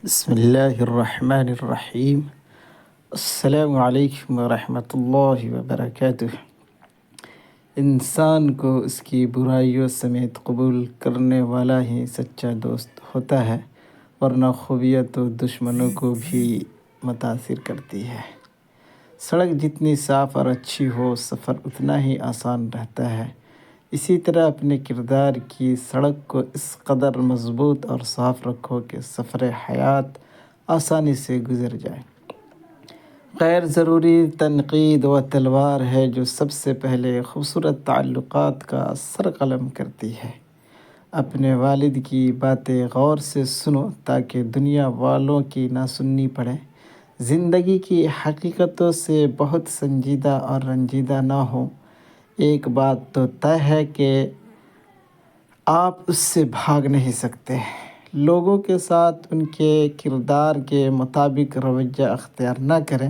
بسم اللہ الرحمن الرحیم۔ السلام علیکم ورحمۃ اللہ وبرکاتہ۔ انسان کو اس کی برائیوں سمیت قبول کرنے والا ہی سچا دوست ہوتا ہے، ورنہ خوبیاں تو دشمنوں کو بھی متاثر کرتی ہے۔ سڑک جتنی صاف اور اچھی ہو، سفر اتنا ہی آسان رہتا ہے۔ اسی طرح اپنے کردار کی سڑک کو اس قدر مضبوط اور صاف رکھو کہ سفر حیات آسانی سے گزر جائے۔ غیر ضروری تنقید و تلوار ہے جو سب سے پہلے خوبصورت تعلقات کا سر قلم کرتی ہے۔ اپنے والد کی باتیں غور سے سنو تاکہ دنیا والوں کی نہ سننی پڑے۔ زندگی کی حقیقتوں سے بہت سنجیدہ اور رنجیدہ نہ ہو۔ ایک بات تو طے ہے کہ آپ اس سے بھاگ نہیں سکتے۔ لوگوں کے ساتھ ان کے کردار کے مطابق رویہ اختیار نہ کریں،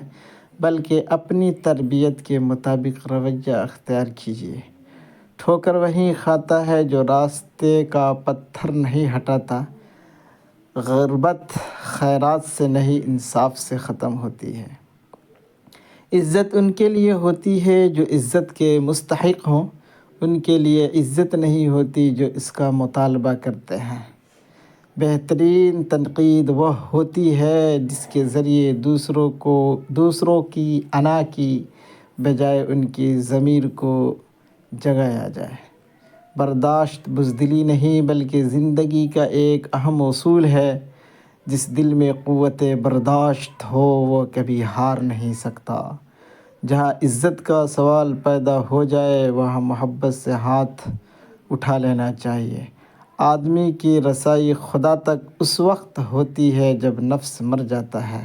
بلکہ اپنی تربیت کے مطابق رویہ اختیار کیجیے۔ ٹھوکر وہی کھاتا ہے جو راستے کا پتھر نہیں ہٹاتا۔ غربت خیرات سے نہیں، انصاف سے ختم ہوتی ہے۔ عزت ان کے لیے ہوتی ہے جو عزت کے مستحق ہوں، ان کے لیے عزت نہیں ہوتی جو اس کا مطالبہ کرتے ہیں۔ بہترین تنقید وہ ہوتی ہے جس کے ذریعے دوسروں کی انا کی بجائے ان کی ضمیر کو جگایا جائے۔ برداشت بزدلی نہیں بلکہ زندگی کا ایک اہم اصول ہے۔ جس دل میں قوت برداشت ہو وہ کبھی ہار نہیں سکتا۔ جہاں عزت کا سوال پیدا ہو جائے وہاں محبت سے ہاتھ اٹھا لینا چاہیے۔ آدمی کی رسائی خدا تک اس وقت ہوتی ہے جب نفس مر جاتا ہے۔